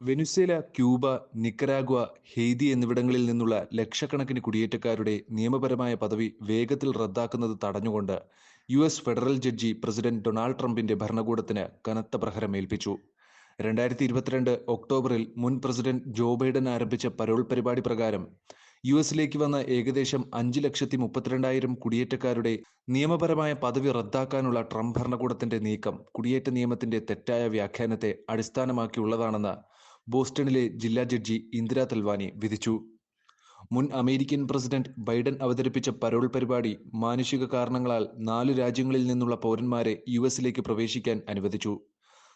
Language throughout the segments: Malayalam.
വെനുസ്വേല, ക്യൂബ, നിക്കരാഗ്വ, ഹെയ്തി എന്നിവിടങ്ങളിൽ നിന്നുള്ള ലക്ഷക്കണക്കിന് കുടിയേറ്റക്കാരുടെ നിയമപരമായ പദവി വേഗത്തിൽ റദ്ദാക്കുന്നത് തടഞ്ഞുകൊണ്ട് ഫെഡറൽ ജഡ്ജി പ്രസിഡന്റ് ഡൊണാൾഡ് ട്രംപിന്റെ ഭരണകൂടത്തിന് കനത്ത പ്രഹരമേൽപ്പിച്ചു. 2022 ഒക്ടോബറിൽ മുൻ പ്രസിഡന്റ് ജോ ബൈഡൻ ആരംഭിച്ച പരോൾ പരിപാടി പ്രകാരം യുഎസിലേക്ക് വന്ന ഏകദേശം 5,32,000 കുടിയേറ്റക്കാരുടെ നിയമപരമായ പദവി റദ്ദാക്കാനുള്ള ട്രംപ് ഭരണകൂടത്തിന്റെ നീക്കം കുടിയേറ്റ നിയമത്തിന്റെ തെറ്റായ വ്യാഖ്യാനത്തെ അടിസ്ഥാനമാക്കിയുള്ളതാണെന്ന് ബോസ്റ്റണിലെ ജില്ലാ ജഡ്ജി ഇന്ദിര തൽവാനി വിധിച്ചു. മുൻ അമേരിക്കൻ പ്രസിഡന്റ് ബൈഡൻ അവതരിപ്പിച്ച പരോൾ പരിപാടി മാനുഷിക കാരണങ്ങളാൽ 4 രാജ്യങ്ങളിൽ നിന്നുള്ള പൗരന്മാരെ യുഎസിലേക്ക് പ്രവേശിക്കാൻ അനുവദിച്ചു.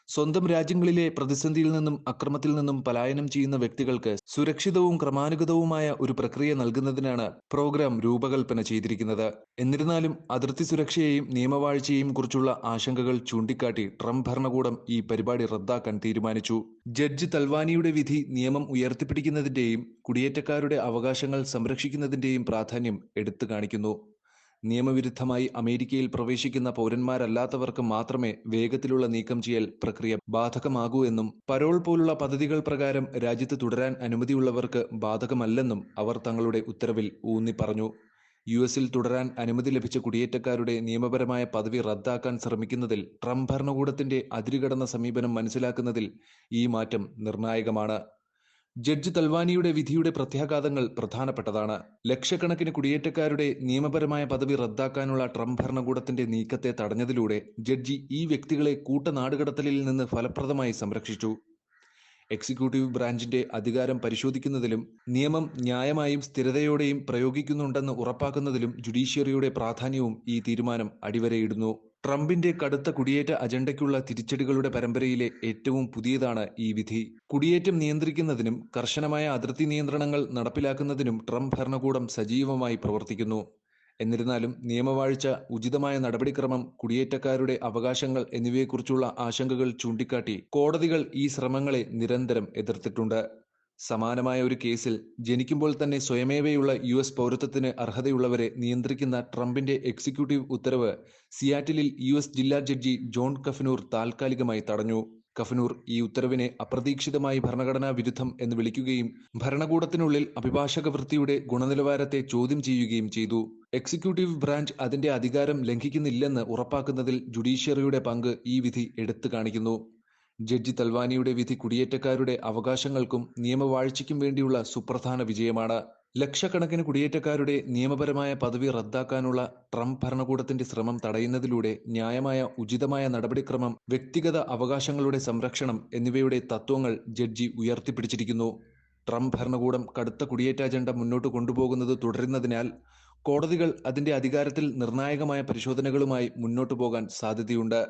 സ്വന്തം രാജ്യങ്ങളിലെ പ്രതിസന്ധിയിൽ നിന്നും അക്രമത്തിൽ നിന്നും പലായനം ചെയ്യുന്ന വ്യക്തികൾക്ക് സുരക്ഷിതവും ക്രമാനുഗതവുമായ ഒരു പ്രക്രിയ നൽകുന്നതിനാണ് പ്രോഗ്രാം രൂപകൽപ്പന ചെയ്തിരിക്കുന്നത്. എന്നിരുന്നാലും അതിർത്തി സുരക്ഷയെയും നിയമവാഴ്ചയെയും കുറിച്ചുള്ള ആശങ്കകൾ ചൂണ്ടിക്കാട്ടി ട്രംപ് ഭരണകൂടം ഈ പരിപാടി റദ്ദാക്കാൻ തീരുമാനിച്ചു. ജഡ്ജി തൽവാനിയുടെ വിധി നിയമം ഉയർത്തിപ്പിടിക്കുന്നതിന്റെയും കുടിയേറ്റക്കാരുടെ അവകാശങ്ങൾ സംരക്ഷിക്കുന്നതിന്റെയും പ്രാധാന്യം എടുത്തു കാണിക്കുന്നു. നിയമവിരുദ്ധമായി അമേരിക്കയിൽ പ്രവേശിക്കുന്ന പൗരന്മാരല്ലാത്തവർക്ക് മാത്രമേ വേഗത്തിലുള്ള നീക്കം ചെയ്യൽ പ്രക്രിയ ബാധകമാകൂ എന്നും പരോൾ പോലുള്ള പദ്ധതികൾ പ്രകാരം രാജ്യത്ത് തുടരാൻ അനുമതിയുള്ളവർക്ക് ബാധകമല്ലെന്നും അവർ തങ്ങളുടെ ഉത്തരവിൽ ഊന്നി പറഞ്ഞു. യുഎസിൽ തുടരാൻ അനുമതി ലഭിച്ച കുടിയേറ്റക്കാരുടെ നിയമപരമായ പദവി റദ്ദാക്കാൻ ശ്രമിക്കുന്നതിൽ ട്രംപ് ഭരണകൂടത്തിന്റെ അതിരുകടന്ന സമീപനം മനസ്സിലാക്കുന്നതിൽ ഈ മാറ്റം നിർണായകമാണ്. ജഡ്ജി തൽവാനിയുടെ വിധിയുടെ പ്രത്യാഘാതങ്ങൾ പ്രധാനപ്പെട്ടതാണ്. ലക്ഷക്കണക്കിന് കുടിയേറ്റക്കാരുടെ നിയമപരമായ പദവി റദ്ദാക്കാനുള്ള ട്രംപ് ഭരണകൂടത്തിന്റെ നീക്കത്തെ തടഞ്ഞതിലൂടെ ജഡ്ജി ഈ വ്യക്തികളെ കൂട്ടനാടുകടത്തലിൽ നിന്ന് ഫലപ്രദമായി സംരക്ഷിച്ചു. എക്സിക്യൂട്ടീവ് ബ്രാഞ്ചിന്റെ അധികാരം പരിശോധിക്കുന്നതിലും നിയമം ന്യായമായും സ്ഥിരതയോടെയും പ്രയോഗിക്കുന്നുണ്ടെന്ന് ഉറപ്പാക്കുന്നതിലും ജുഡീഷ്യറിയുടെ പ്രാധാന്യവും ഈ തീരുമാനം അടിവരയിടുന്നു. ട്രംപിന്റെ കടുത്ത കുടിയേറ്റ അജണ്ടയ്ക്കുള്ള തിരിച്ചടികളുടെ പരമ്പരയിലെ ഏറ്റവും പുതിയതാണ് ഈ വിധി. കുടിയേറ്റം നിയന്ത്രിക്കുന്നതിനും കർശനമായ അതിർത്തി നിയന്ത്രണങ്ങൾ നടപ്പിലാക്കുന്നതിനും ട്രംപ് ഭരണകൂടം സജീവമായി പ്രവർത്തിക്കുന്നു. എന്നിരുന്നാലും നിയമവാഴ്ച, ഉചിതമായ നടപടിക്രമം, കുടിയേറ്റക്കാരുടെ അവകാശങ്ങൾ എന്നിവയെക്കുറിച്ചുള്ള ആശങ്കകൾ ചൂണ്ടിക്കാട്ടി കോടതികൾ ഈ ശ്രമങ്ങളെ നിരന്തരം എതിർത്തിട്ടുണ്ട്. സമാനമായ ഒരു കേസിൽ ജനിക്കുമ്പോൾ തന്നെ സ്വയമേവയുള്ള യുഎസ് പൗരത്വത്തിന് അർഹതയുള്ളവരെ നിയന്ത്രിക്കുന്ന ട്രംപിന്റെ എക്സിക്യൂട്ടീവ് ഉത്തരവ് സിയാറ്റിലിൽ യുഎസ് ജില്ലാ ജഡ്ജി ജോൺ കഫനൂർ താൽക്കാലികമായി തടഞ്ഞു. കഫനൂർ ഈ ഉത്തരവിനെ അപ്രതീക്ഷിതമായി ഭരണഘടനാ വിരുദ്ധം എന്ന് വിളിക്കുകയും ഭരണകൂടത്തിനുള്ളിൽ അഭിഭാഷക വൃത്തിയുടെ ഗുണനിലവാരത്തെ ചോദ്യം ചെയ്യുകയും ചെയ്തു. എക്സിക്യൂട്ടീവ് ബ്രാഞ്ച് അതിന്റെ അധികാരം ലംഘിക്കുന്നില്ലെന്ന് ഉറപ്പാക്കുന്നതിൽ ജുഡീഷ്യറിയുടെ പങ്ക് ഈ വിധി എടുത്തു കാണിക്കുന്നു. ജഡ്ജി തൽവാനിയുടെ വിധി കുടിയേറ്റക്കാരുടെ അവകാശങ്ങൾക്കും നിയമവാഴ്ചയ്ക്കും വേണ്ടിയുള്ള സുപ്രധാന വിജയമാണ്. ലക്ഷക്കണക്കിന് കുടിയേറ്റക്കാരുടെ നിയമപരമായ പദവി റദ്ദാക്കാനുള്ള ട്രംപ് ഭരണകൂടത്തിന്റെ ശ്രമം തടയുന്നതിലൂടെ ന്യായമായ, ഉചിതമായ നടപടിക്രമം, വ്യക്തിഗത അവകാശങ്ങളുടെ സംരക്ഷണം എന്നിവയുടെ തത്വങ്ങൾ ജഡ്ജി ഉയർത്തിപ്പിടിച്ചിരിക്കുന്നു. ട്രംപ് ഭരണകൂടം കടുത്ത കുടിയേറ്റ അജണ്ട മുന്നോട്ട് കൊണ്ടുപോകുന്നത് തുടരുന്നതിനാൽ കോടതികൾ അതിന്റെ അധികാരത്തിൽ നിർണായകമായ പരിശോധനകളുമായി മുന്നോട്ടു പോകാൻ സാധ്യതയുണ്ട്.